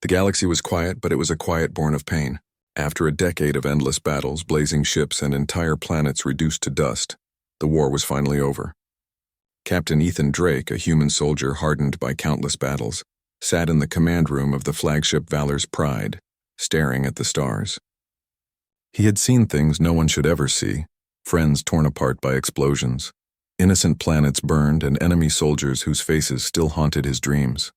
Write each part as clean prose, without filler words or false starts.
The galaxy was quiet, but it was a quiet born of pain. After a decade of endless battles, blazing ships, and entire planets reduced to dust, the war was finally over. Captain Ethan Drake, a human soldier hardened by countless battles, sat in the command room of the flagship Valor's Pride, staring at the stars. He had seen things no one should ever see, friends torn apart by explosions, innocent planets burned, and enemy soldiers whose faces still haunted his dreams.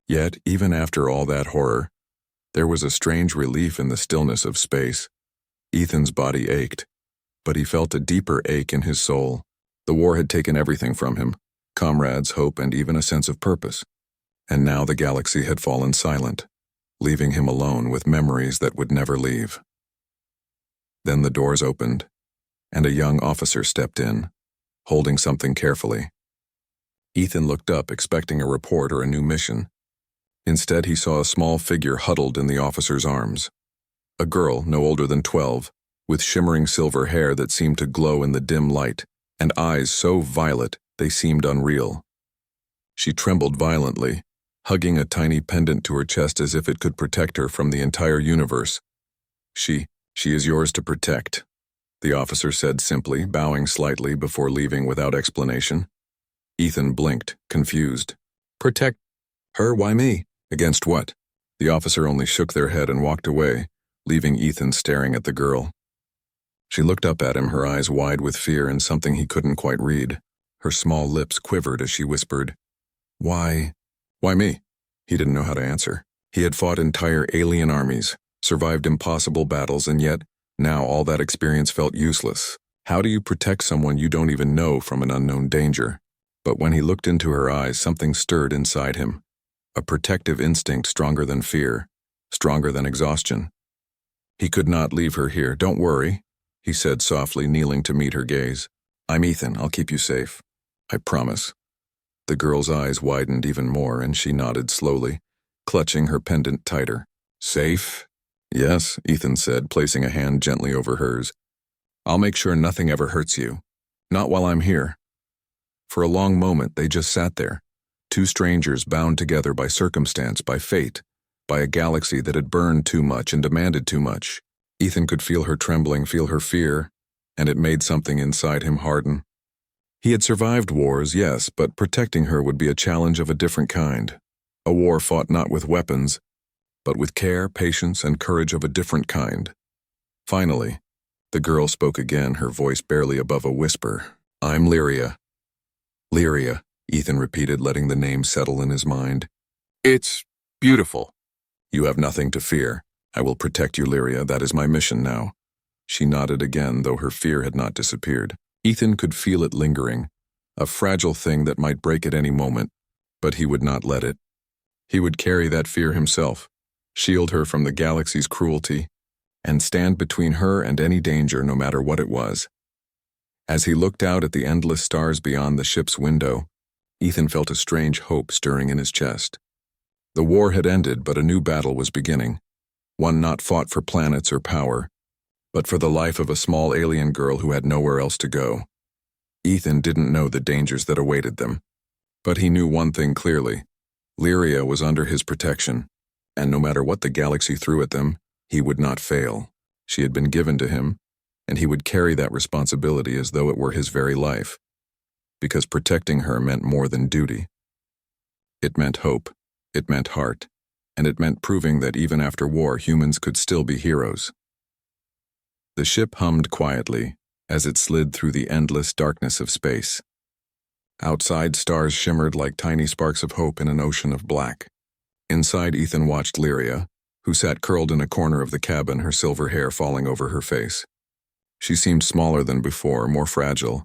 Yet, even after all that horror, there was a strange relief in the stillness of space. Ethan's body ached, but he felt a deeper ache in his soul. The war had taken everything from him, comrades, hope, and even a sense of purpose. And now the galaxy had fallen silent, leaving him alone with memories that would never leave. Then the doors opened, and a young officer stepped in, holding something carefully. Ethan looked up, expecting a report or a new mission. Instead, he saw a small figure huddled in the officer's arms. A girl, no older than 12, with shimmering silver hair that seemed to glow in the dim light, and eyes so violet they seemed unreal. She trembled violently, hugging a tiny pendant to her chest as if it could protect her from the entire universe. She is yours to protect," the officer said simply, bowing slightly before leaving without explanation. Ethan blinked, confused. "Protect her? Why me? Against what?" The officer only shook their head and walked away, leaving Ethan staring at the girl. She looked up at him, her eyes wide with fear and something he couldn't quite read. Her small lips quivered as she whispered, Why me?" He didn't know how to answer. He had fought entire alien armies, survived impossible battles, and yet, now all that experience felt useless. How do you protect someone you don't even know from an unknown danger? But when he looked into her eyes, something stirred inside him. A protective instinct stronger than fear, stronger than exhaustion. He could not leave her here. "Don't worry," he said softly, kneeling to meet her gaze. "I'm Ethan. I'll keep you safe. I promise." The girl's eyes widened even more, and she nodded slowly, clutching her pendant tighter. "Safe?" "Yes," Ethan said, placing a hand gently over hers. "I'll make sure nothing ever hurts you. Not while I'm here." For a long moment, they just sat there, two strangers bound together by circumstance, by fate, by a galaxy that had burned too much and demanded too much. Ethan could feel her trembling, feel her fear, and it made something inside him harden. He had survived wars, yes, but protecting her would be a challenge of a different kind. A war fought not with weapons, but with care, patience, and courage of a different kind. Finally, the girl spoke again, her voice barely above a whisper. "I'm Lyria." "Lyria," Ethan repeated, letting the name settle in his mind. "It's beautiful." "You have nothing to fear. I will protect you, Lyria. That is my mission now." She nodded again, though her fear had not disappeared. Ethan could feel it lingering, a fragile thing that might break at any moment, but he would not let it. He would carry that fear himself, shield her from the galaxy's cruelty, and stand between her and any danger, no matter what it was. As he looked out at the endless stars beyond the ship's window, Ethan felt a strange hope stirring in his chest. The war had ended, but a new battle was beginning, one not fought for planets or power, but for the life of a small alien girl who had nowhere else to go. Ethan didn't know the dangers that awaited them, but he knew one thing clearly. Lyria was under his protection, and no matter what the galaxy threw at them, he would not fail. She had been given to him, and he would carry that responsibility as though it were his very life, because protecting her meant more than duty. It meant hope, it meant heart, and it meant proving that even after war, humans could still be heroes. The ship hummed quietly as it slid through the endless darkness of space. Outside, stars shimmered like tiny sparks of hope in an ocean of black. Inside, Ethan watched Lyria, who sat curled in a corner of the cabin, her silver hair falling over her face. She seemed smaller than before, more fragile,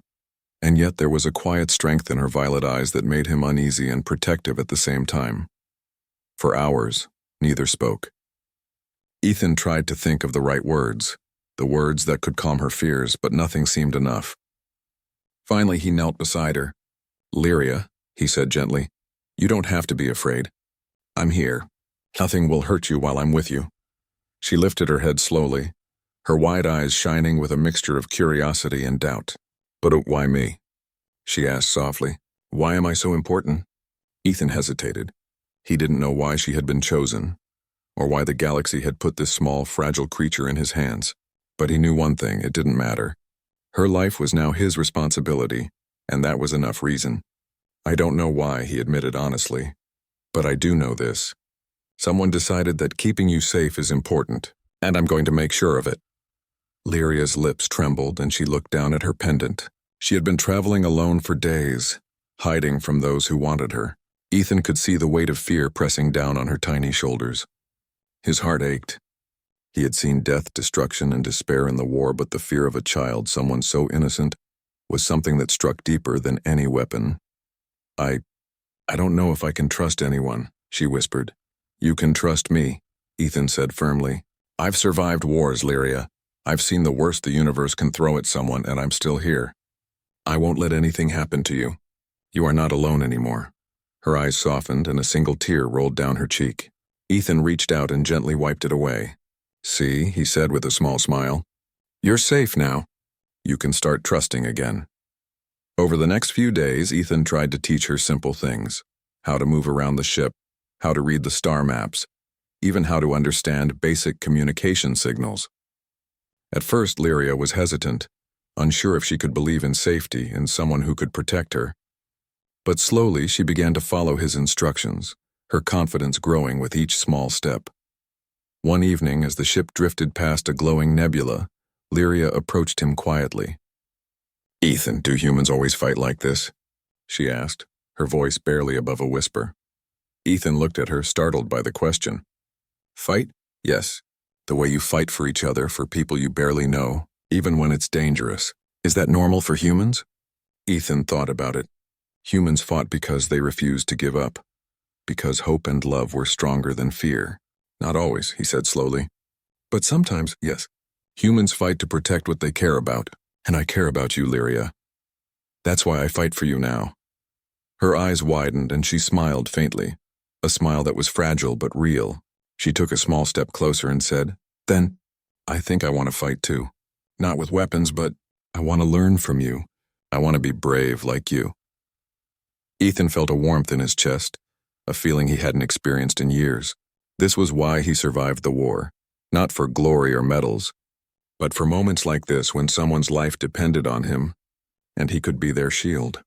and yet there was a quiet strength in her violet eyes that made him uneasy and protective at the same time. For hours, neither spoke. Ethan tried to think of the right words, the words that could calm her fears, but nothing seemed enough. Finally, he knelt beside her. "Lyria," he said gently, "you don't have to be afraid. I'm here. Nothing will hurt you while I'm with you." She lifted her head slowly, her wide eyes shining with a mixture of curiosity and doubt. "But why me?" she asked softly. "Why am I so important?" Ethan hesitated. He didn't know why she had been chosen, or why the galaxy had put this small, fragile creature in his hands. But he knew one thing: it didn't matter. Her life was now his responsibility, and that was enough reason. I don't know why, he admitted honestly, but I do know this. Someone decided that keeping you safe is important, and I'm going to make sure of it. Lyria's lips trembled and she looked down at her pendant. She had been traveling alone for days, hiding from those who wanted her. Ethan could see the weight of fear pressing down on her tiny shoulders. His heart ached. He had seen death, destruction, and despair in the war, but the fear of a child, someone so innocent, was something that struck deeper than any weapon. I don't know if I can trust anyone, she whispered. You can trust me, Ethan said firmly. I've survived wars, Lyria. I've seen the worst the universe can throw at someone, and I'm still here. I won't let anything happen to you. You are not alone anymore. Her eyes softened and a single tear rolled down her cheek. Ethan reached out and gently wiped it away. See, he said with a small smile. You're safe now. You can start trusting again. Over the next few days, Ethan tried to teach her simple things: how to move around the ship, how to read the star maps, even how to understand basic communication signals. At first, Lyria was hesitant, unsure if she could believe in safety, in someone who could protect her. But slowly she began to follow his instructions, her confidence growing with each small step. One evening, as the ship drifted past a glowing nebula, Lyria approached him quietly. Ethan, do humans always fight like this? She asked, her voice barely above a whisper. Ethan looked at her, startled by the question. Fight? Yes. The way you fight for each other, for people you barely know, even when it's dangerous. Is that normal for humans? Ethan thought about it. Humans fought because they refused to give up, because hope and love were stronger than fear. Not always, he said slowly. But sometimes, yes. Humans fight to protect what they care about, and I care about you, Lyria. That's why I fight for you now. Her eyes widened and she smiled faintly, a smile that was fragile but real. She took a small step closer and said, Then, I think I want to fight too. Not with weapons, but I want to learn from you. I want to be brave like you. Ethan felt a warmth in his chest, a feeling he hadn't experienced in years. This was why he survived the war, not for glory or medals, but for moments like this when someone's life depended on him, and he could be their shield.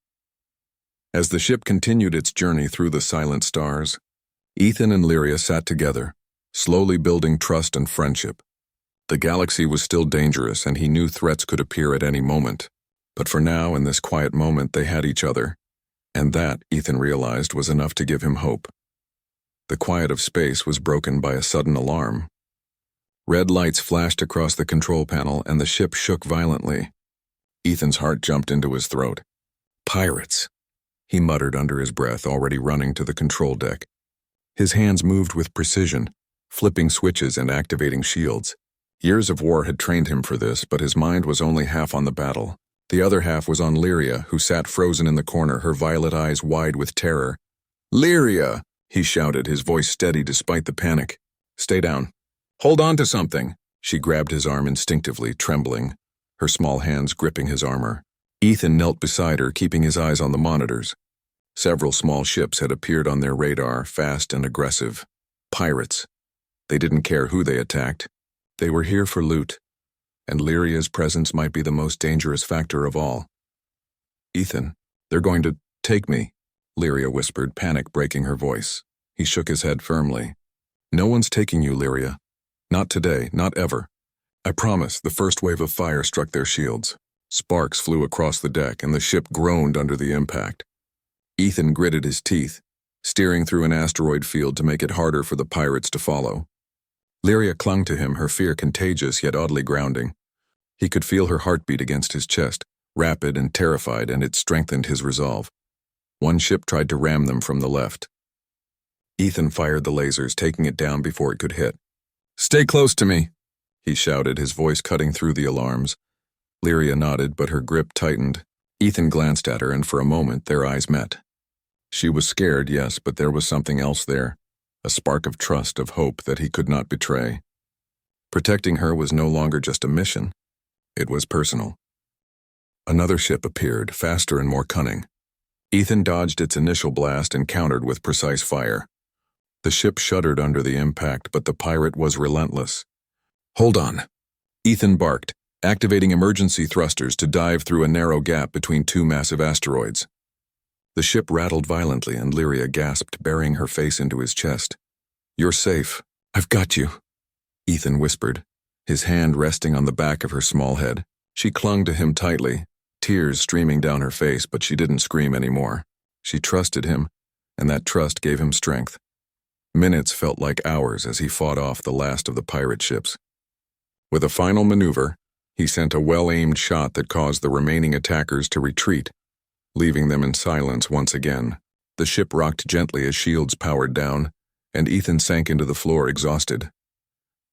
As the ship continued its journey through the silent stars, Ethan and Lyria sat together, slowly building trust and friendship. The galaxy was still dangerous, and he knew threats could appear at any moment. But for now, in this quiet moment, they had each other, and that, Ethan realized, was enough to give him hope. The quiet of space was broken by a sudden alarm. Red lights flashed across the control panel, and the ship shook violently. Ethan's heart jumped into his throat. Pirates, he muttered under his breath, already running to the control deck. His hands moved with precision, flipping switches and activating shields. Years of war had trained him for this, but his mind was only half on the battle. The other half was on Lyria, who sat frozen in the corner, her violet eyes wide with terror. Lyria, he shouted, his voice steady despite the panic. Stay down. Hold on to something. She grabbed his arm instinctively, trembling, her small hands gripping his armor. Ethan knelt beside her, keeping his eyes on the monitors. Several small ships had appeared on their radar, fast and aggressive. Pirates. They didn't care who they attacked. They were here for loot, and Lyria's presence might be the most dangerous factor of all. Ethan, they're going to take me, Lyria whispered, panic breaking her voice. He shook his head firmly. No one's taking you, Lyria. Not today, not ever. I promise. The first wave of fire struck their shields. Sparks flew across the deck, and the ship groaned under the impact. Ethan gritted his teeth, steering through an asteroid field to make it harder for the pirates to follow. Lyria clung to him, her fear contagious yet oddly grounding. He could feel her heartbeat against his chest, rapid and terrified, and it strengthened his resolve. One ship tried to ram them from the left. Ethan fired the lasers, taking it down before it could hit. Stay close to me, he shouted, his voice cutting through the alarms. Lyria nodded, but her grip tightened. Ethan glanced at her, and for a moment their eyes met. She was scared, yes, but there was something else there, a spark of trust, of hope that he could not betray. Protecting her was no longer just a mission. It was personal. Another ship appeared, faster and more cunning. Ethan dodged its initial blast and countered with precise fire. The ship shuddered under the impact, but the pirate was relentless. "Hold on," Ethan barked, activating emergency thrusters to dive through a narrow gap between two massive asteroids. The ship rattled violently and Lyria gasped, burying her face into his chest. "You're safe. I've got you," Ethan whispered, his hand resting on the back of her small head. She clung to him tightly, tears streaming down her face, but she didn't scream anymore. She trusted him, and that trust gave him strength. Minutes felt like hours as he fought off the last of the pirate ships. With a final maneuver, he sent a well-aimed shot that caused the remaining attackers to retreat, leaving them in silence once again. The ship rocked gently as shields powered down, and Ethan sank into the floor exhausted.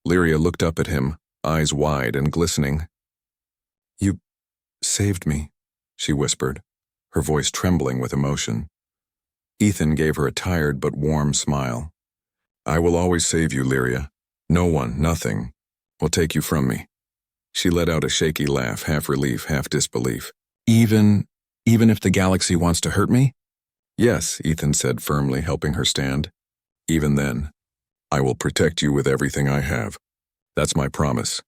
Lyria looked up at him, eyes wide and glistening. "You saved me," she whispered, her voice trembling with emotion. Ethan gave her a tired but warm smile. "I will always save you, Lyria. No one, nothing, will take you from me." She let out a shaky laugh, half relief, half disbelief. Even if the galaxy wants to hurt me?" "Yes," Ethan said firmly, helping her stand. "Even then, I will protect you with everything I have. That's my promise."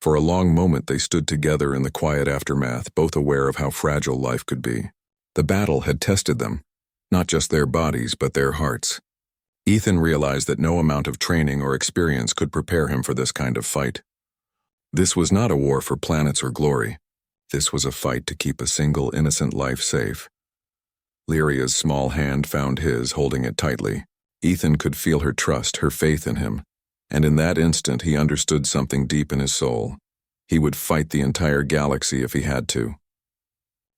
For a long moment they stood together in the quiet aftermath, both aware of how fragile life could be. The battle had tested them, not just their bodies, but their hearts. Ethan realized that no amount of training or experience could prepare him for this kind of fight. This was not a war for planets or glory. This was a fight to keep a single innocent life safe. Lyria's small hand found his, holding it tightly. Ethan could feel her trust, her faith in him, and in that instant he understood something deep in his soul. He would fight the entire galaxy if he had to.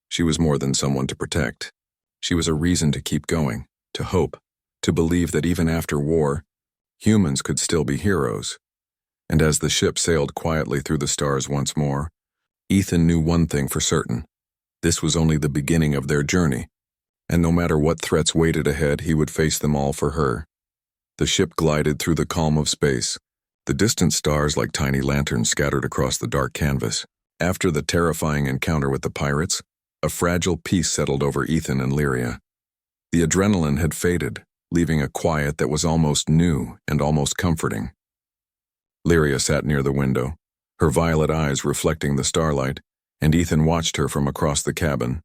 She was more than someone to protect. She was a reason to keep going, to hope, to believe that even after war, humans could still be heroes. And as the ship sailed quietly through the stars once more, Ethan knew one thing for certain. This was only the beginning of their journey, and no matter what threats waited ahead, he would face them all for her. The ship glided through the calm of space, the distant stars like tiny lanterns scattered across the dark canvas. After the terrifying encounter with the pirates, a fragile peace settled over Ethan and Lyria. The adrenaline had faded, leaving a quiet that was almost new and almost comforting. Lyria sat near the window, her violet eyes reflecting the starlight, and Ethan watched her from across the cabin.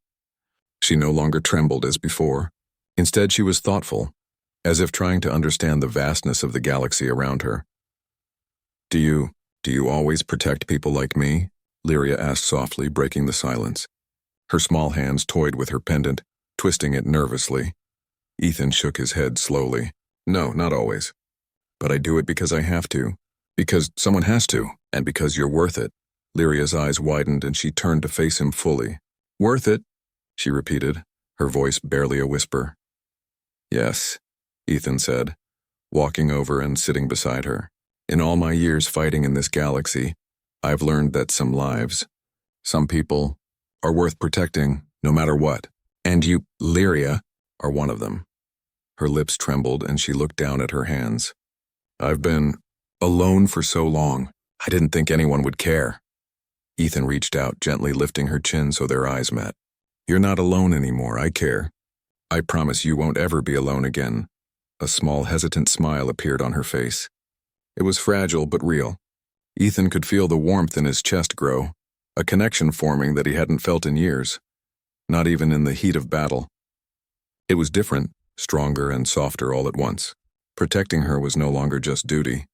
She no longer trembled as before. Instead, she was thoughtful, as if trying to understand the vastness of the galaxy around her. Do you always protect people like me?" Lyria asked softly, breaking the silence. Her small hands toyed with her pendant, twisting it nervously. Ethan shook his head slowly. "No, not always. But I do it because I have to. Because someone has to, and because you're worth it." Lyria's eyes widened and she turned to face him fully. "Worth it?" she repeated, her voice barely a whisper. "Yes," Ethan said, walking over and sitting beside her. "In all my years fighting in this galaxy, I've learned that some lives, some people, are worth protecting no matter what. And you, Lyria, are one of them." Her lips trembled and she looked down at her hands. "I've been alone for so long, I didn't think anyone would care." Ethan reached out, gently lifting her chin so their eyes met. "You're not alone anymore, I care. I promise you won't ever be alone again." A small hesitant smile appeared on her face. It was fragile but real. Ethan could feel the warmth in his chest grow, a connection forming that he hadn't felt in years, not even in the heat of battle. It was different, stronger and softer all at once. Protecting her was no longer just duty.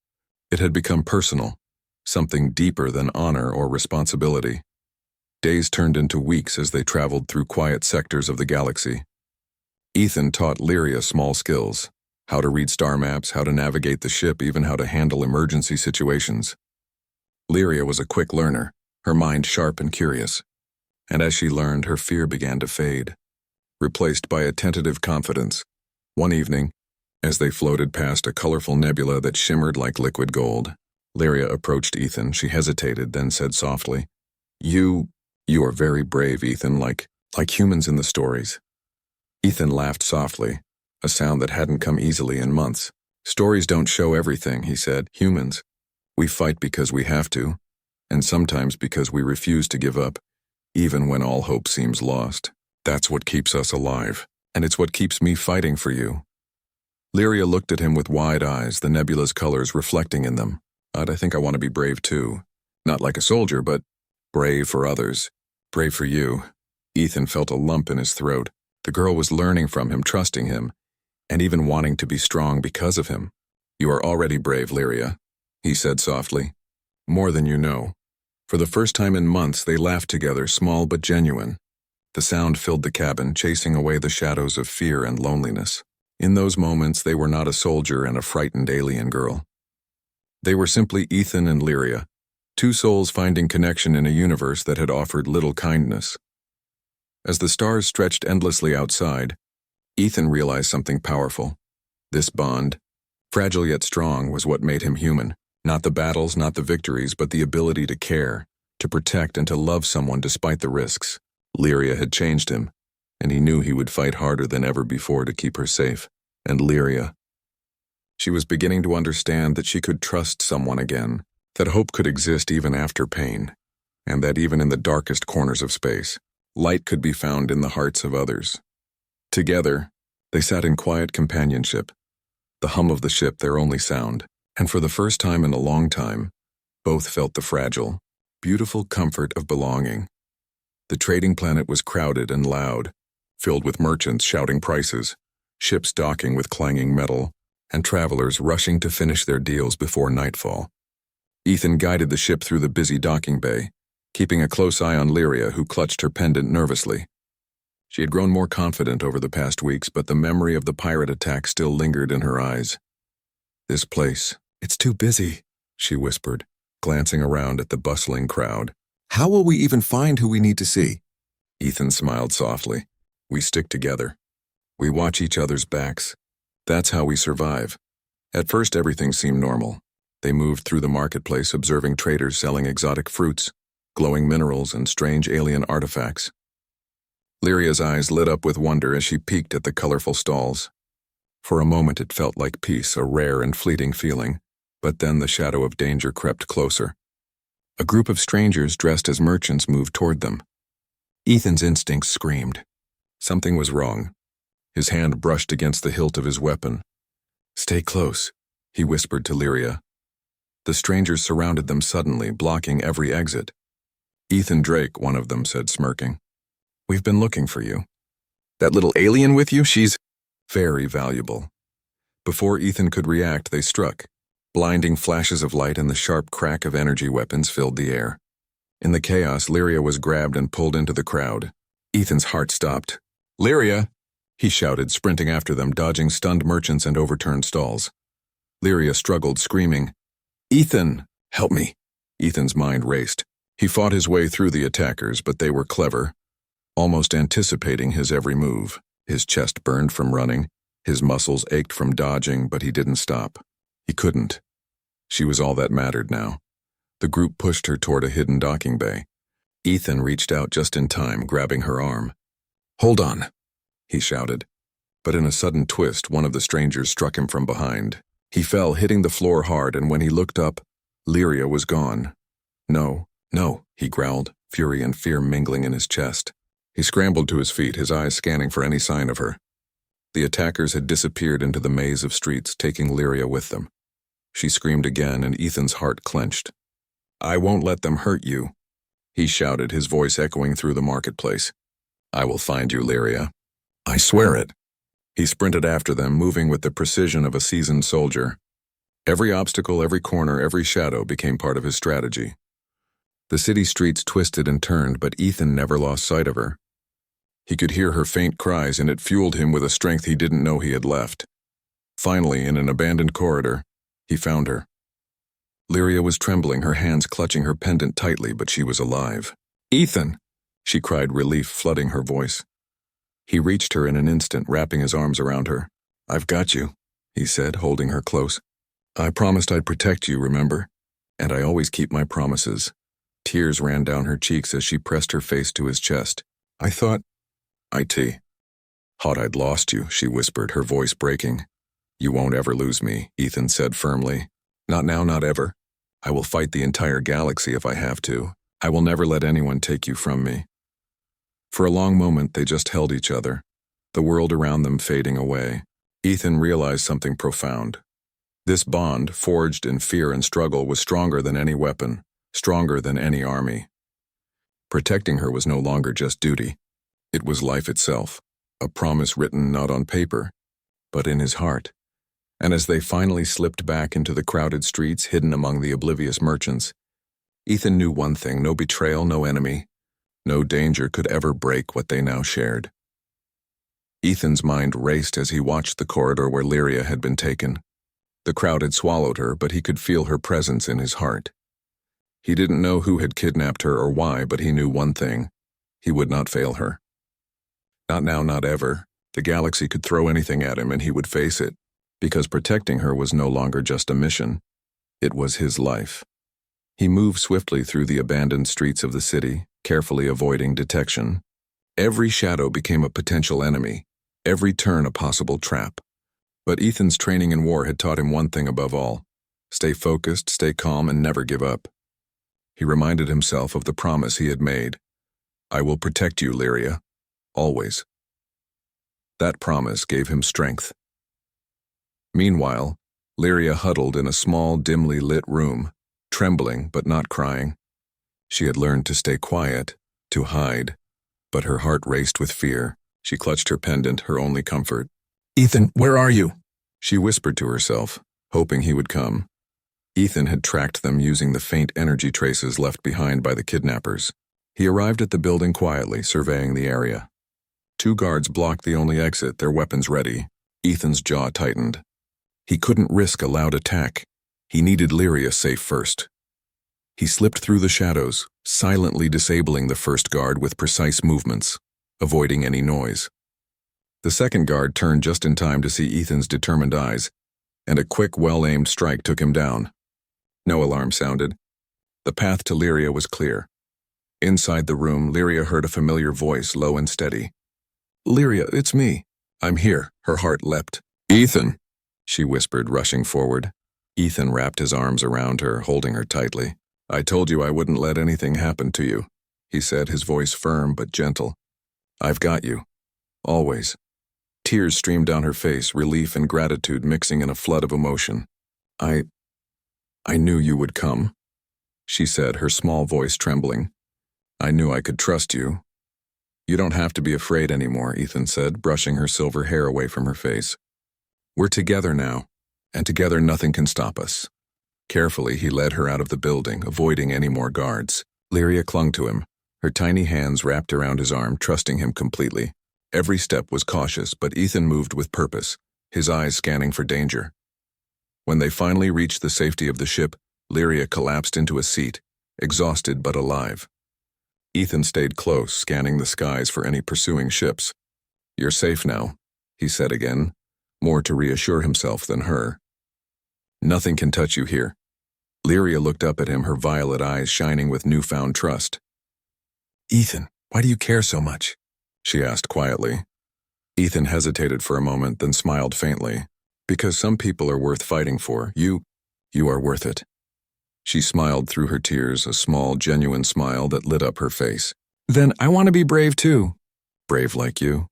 It had become personal, something deeper than honor or responsibility. Days turned into weeks as they traveled through quiet sectors of the galaxy. Ethan taught Lyria small skills, how to read star maps, how to navigate the ship, even how to handle emergency situations. Lyria was a quick learner, her mind sharp and curious. And as she learned, her fear began to fade, replaced by a tentative confidence. One evening, as they floated past a colorful nebula that shimmered like liquid gold, Lyria approached Ethan. She hesitated, then said softly, You are very brave, Ethan, like humans in the stories." Ethan laughed softly, a sound that hadn't come easily in months. "Stories don't show everything," he said. "Humans, we fight because we have to, and sometimes because we refuse to give up, even when all hope seems lost. That's what keeps us alive, and it's what keeps me fighting for you." Lyria looked at him with wide eyes, the nebulous colors reflecting in them. I think I want to be brave too. Not like a soldier, but brave for others. Brave for you. Ethan felt a lump in his throat. The girl was learning from him, trusting him, and even wanting to be strong because of him. You are already brave, Lyria, he said softly. More than you know. For the first time in months, they laughed together, small but genuine. The sound filled the cabin, chasing away the shadows of fear and loneliness. In those moments, they were not a soldier and a frightened alien girl. They were simply Ethan and Lyria, two souls finding connection in a universe that had offered little kindness. As the stars stretched endlessly outside, Ethan realized something powerful. This bond, fragile yet strong, was what made him human. Not the battles, not the victories, but the ability to care, to protect, and to love someone despite the risks. Lyria had changed him, and he knew he would fight harder than ever before to keep her safe. And Lyria. She was beginning to understand that she could trust someone again, that hope could exist even after pain, and that even in the darkest corners of space, light could be found in the hearts of others. Together, they sat in quiet companionship, the hum of the ship their only sound, and for the first time in a long time, both felt the fragile, beautiful comfort of belonging. The trading planet was crowded and loud, filled with merchants shouting prices, ships docking with clanging metal, and travelers rushing to finish their deals before nightfall. Ethan guided the ship through the busy docking bay, keeping a close eye on Lyria, who clutched her pendant nervously. She had grown more confident over the past weeks, but the memory of the pirate attack still lingered in her eyes. This place, it's too busy, she whispered, glancing around at the bustling crowd. How will we even find who we need to see? Ethan smiled softly. We stick together. We watch each other's backs. That's how we survive. At first, everything seemed normal. They moved through the marketplace, observing traders selling exotic fruits, glowing minerals, and strange alien artifacts. Lyria's eyes lit up with wonder as she peeked at the colorful stalls. For a moment it felt like peace, a rare and fleeting feeling, but then the shadow of danger crept closer. A group of strangers dressed as merchants moved toward them. Ethan's instincts screamed. Something was wrong. His hand brushed against the hilt of his weapon. Stay close, he whispered to Lyria. The strangers surrounded them suddenly, blocking every exit. Ethan Drake, one of them said, smirking. We've been looking for you. That little alien with you, she's very valuable. Before Ethan could react, they struck. Blinding flashes of light and the sharp crack of energy weapons filled the air. In the chaos, Lyria was grabbed and pulled into the crowd. Ethan's heart stopped. Lyria! He shouted, sprinting after them, dodging stunned merchants and overturned stalls. Lyria struggled, screaming, Ethan, help me. Ethan's mind raced. He fought his way through the attackers, but they were clever, almost anticipating his every move. His chest burned from running, his muscles ached from dodging, but he didn't stop. He couldn't. She was all that mattered now. The group pushed her toward a hidden docking bay. Ethan reached out just in time, grabbing her arm. Hold on, he shouted. But in a sudden twist, one of the strangers struck him from behind. He fell, hitting the floor hard, and when he looked up, Lyria was gone. No, he growled, fury and fear mingling in his chest. He scrambled to his feet, his eyes scanning for any sign of her. The attackers had disappeared into the maze of streets, taking Lyria with them. She screamed again, and Ethan's heart clenched. I won't let them hurt you, he shouted, his voice echoing through the marketplace. I will find you, Lyria. I swear it. He sprinted after them, moving with the precision of a seasoned soldier. Every obstacle, every corner, every shadow became part of his strategy. The city streets twisted and turned, but Ethan never lost sight of her. He could hear her faint cries, and it fueled him with a strength he didn't know he had left. Finally, in an abandoned corridor, he found her. Lyria was trembling, her hands clutching her pendant tightly, but she was alive. Ethan! She cried, relief flooding her voice. He reached her in an instant, wrapping his arms around her. I've got you, he said, holding her close. I promised I'd protect you, remember? And I always keep my promises. Tears ran down her cheeks as she pressed her face to his chest. I thought I'd lost you, she whispered, her voice breaking. You won't ever lose me, Ethan said firmly. Not now, not ever. I will fight the entire galaxy if I have to. I will never let anyone take you from me. For a long moment, they just held each other, the world around them fading away. Ethan realized something profound. This bond, forged in fear and struggle, was stronger than any weapon, stronger than any army. Protecting her was no longer just duty. It was life itself, a promise written not on paper, but in his heart. And as they finally slipped back into the crowded streets hidden among the oblivious merchants, Ethan knew one thing: no betrayal, no enemy, no danger could ever break what they now shared. Ethan's mind raced as he watched the corridor where Lyria had been taken. The crowd had swallowed her, but he could feel her presence in his heart. He didn't know who had kidnapped her or why, but he knew one thing: he would not fail her. Not now, not ever. The galaxy could throw anything at him and he would face it, because protecting her was no longer just a mission. It was his life. He moved swiftly through the abandoned streets of the city, carefully avoiding detection. Every shadow became a potential enemy, every turn a possible trap. But Ethan's training in war had taught him one thing above all: stay focused, stay calm, and never give up. He reminded himself of the promise he had made. "I will protect you, Lyria. Always." That promise gave him strength. Meanwhile, Lyria huddled in a small, dimly lit room, trembling but not crying. She had learned to stay quiet, to hide, but her heart raced with fear. She clutched her pendant, her only comfort. "Ethan, where are you?" she whispered to herself, hoping he would come. Ethan had tracked them using the faint energy traces left behind by the kidnappers. He arrived at the building quietly, surveying the area. 2 guards blocked the only exit, their weapons ready. Ethan's jaw tightened. He couldn't risk a loud attack. He needed Lyria safe first. He slipped through the shadows, silently disabling the first guard with precise movements, avoiding any noise. The second guard turned just in time to see Ethan's determined eyes, and a quick, well-aimed strike took him down. No alarm sounded. The path to Lyria was clear. Inside the room, Lyria heard a familiar voice, low and steady. "Lyria, it's me. I'm here." Her heart leapt. "Ethan," she whispered, rushing forward. Ethan wrapped his arms around her, holding her tightly. "I told you I wouldn't let anything happen to you," he said, his voice firm but gentle. "I've got you. Always." Tears streamed down her face, relief and gratitude mixing in a flood of emotion. I knew you would come," she said, her small voice trembling. "I knew I could trust you." "You don't have to be afraid anymore," Ethan said, brushing her silver hair away from her face. "We're together now, and together nothing can stop us." Carefully, he led her out of the building, avoiding any more guards. Lyria clung to him, her tiny hands wrapped around his arm, trusting him completely. Every step was cautious, but Ethan moved with purpose, his eyes scanning for danger. When they finally reached the safety of the ship, Lyria collapsed into a seat, exhausted but alive. Ethan stayed close, scanning the skies for any pursuing ships. "You're safe now," he said again, more to reassure himself than her. "Nothing can touch you here." Lyria looked up at him, her violet eyes shining with newfound trust. "Ethan, why do you care so much?" she asked quietly. Ethan hesitated for a moment, then smiled faintly. "Because some people are worth fighting for. You are worth it." She smiled through her tears, a small, genuine smile that lit up her face. "Then I want to be brave too." "Brave like you?"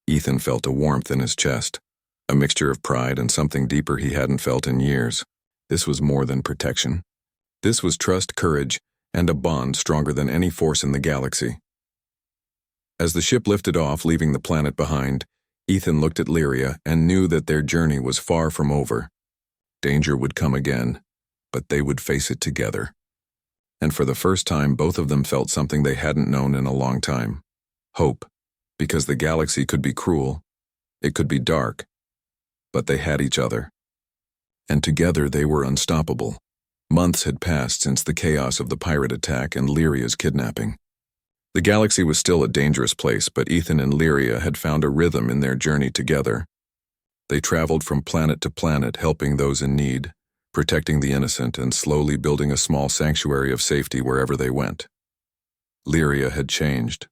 Ethan felt a warmth in his chest, a mixture of pride and something deeper he hadn't felt in years. This was more than protection. This was trust, courage, and a bond stronger than any force in the galaxy. As the ship lifted off, leaving the planet behind, Ethan looked at Lyria and knew that their journey was far from over. Danger would come again, but they would face it together. And for the first time, both of them felt something they hadn't known in a long time. Hope, because the galaxy could be cruel, it could be dark, but they had each other. And together they were unstoppable. Months had passed since the chaos of the pirate attack and Lyria's kidnapping. The galaxy was still a dangerous place, but Ethan and Lyria had found a rhythm in their journey together. They traveled from planet to planet, helping those in need, protecting the innocent, and slowly building a small sanctuary of safety wherever they went. Lyria had changed.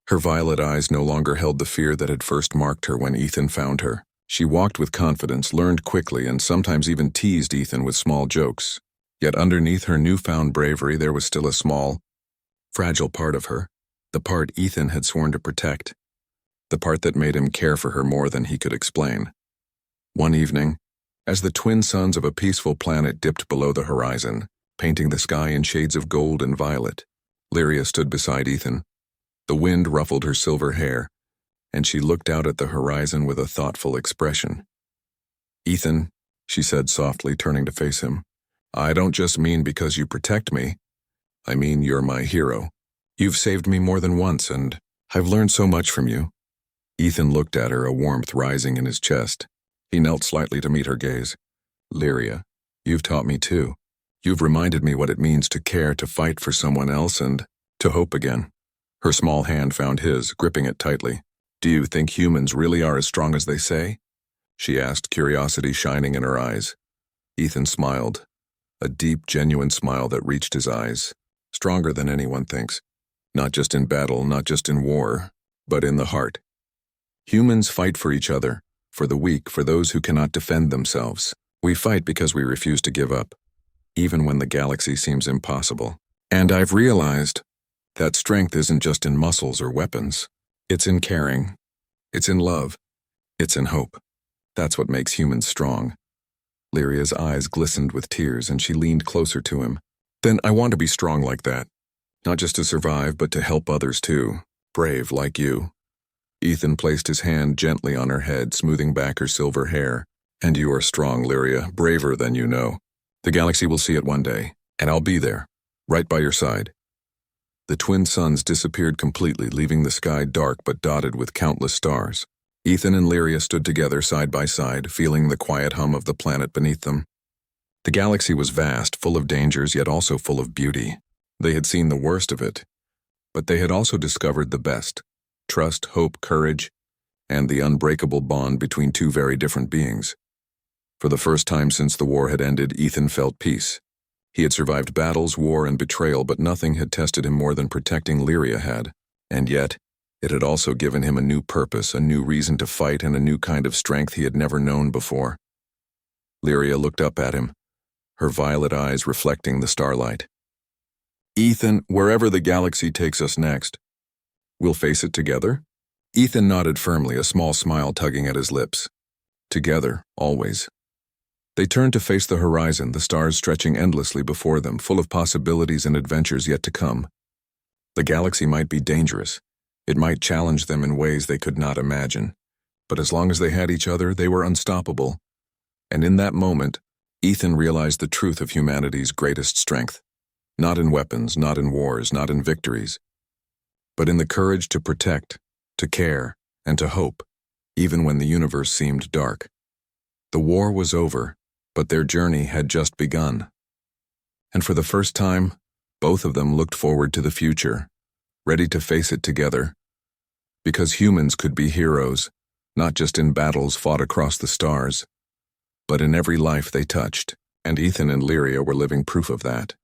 Her violet eyes no longer held the fear that had first marked her when Ethan found her. She walked with confidence, learned quickly, and sometimes even teased Ethan with small jokes. Yet underneath her newfound bravery there was still a small, fragile part of her, the part Ethan had sworn to protect. the part that made him care for her more than he could explain. One evening, as the twin suns of a peaceful planet dipped below the horizon, painting the sky in shades of gold and violet, Lyria stood beside Ethan. The wind ruffled her silver hair, and she looked out at the horizon with a thoughtful expression. "Ethan," she said softly, turning to face him, "I don't just mean because you protect me. I mean you're my hero. You've saved me more than once, and I've learned so much from you." Ethan looked at her, a warmth rising in his chest. He knelt slightly to meet her gaze. "Lyria, you've taught me too. You've reminded me what it means to care, to fight for someone else, and to hope again." Her small hand found his, gripping it tightly. "Do you think humans really are as strong as they say?" she asked, curiosity shining in her eyes. Ethan smiled, a deep, genuine smile that reached his eyes. "Stronger than anyone thinks. Not just in battle, not just in war, but in the heart. Humans fight for each other, for the weak, for those who cannot defend themselves. We fight because we refuse to give up, even when the galaxy seems impossible. And I've realized that strength isn't just in muscles or weapons. It's in caring. It's in love. It's in hope. That's what makes humans strong." Lyria's eyes glistened with tears, and she leaned closer to him. "Then I want to be strong like that. Not just to survive, but to help others too. Brave like you." Ethan placed his hand gently on her head, smoothing back her silver hair. "And you are strong, Lyria, braver than you know. The galaxy will see it one day, and I'll be there, right by your side." The twin suns disappeared completely, leaving the sky dark but dotted with countless stars. Ethan and Lyria stood together side by side, feeling the quiet hum of the planet beneath them. The galaxy was vast, full of dangers, yet also full of beauty. They had seen the worst of it, but they had also discovered the best: trust, hope, courage, and the unbreakable bond between two very different beings. For the first time since the war had ended, Ethan felt peace. He had survived battles, war, and betrayal, but nothing had tested him more than protecting Lyria had. And yet, it had also given him a new purpose, a new reason to fight, and a new kind of strength he had never known before. Lyria looked up at him, her violet eyes reflecting the starlight. "Ethan, wherever the galaxy takes us next, we'll face it together?" Ethan nodded firmly, a small smile tugging at his lips. "Together, always." They turned to face the horizon, the stars stretching endlessly before them, full of possibilities and adventures yet to come. The galaxy might be dangerous. It might challenge them in ways they could not imagine. But as long as they had each other, they were unstoppable. And in that moment, Ethan realized the truth of humanity's greatest strength. Not in weapons, not in wars, not in victories, but in the courage to protect, to care, and to hope, even when the universe seemed dark. The war was over, but their journey had just begun. And for the first time, both of them looked forward to the future, ready to face it together. Because humans could be heroes, not just in battles fought across the stars, but in every life they touched, and Ethan and Lyria were living proof of that.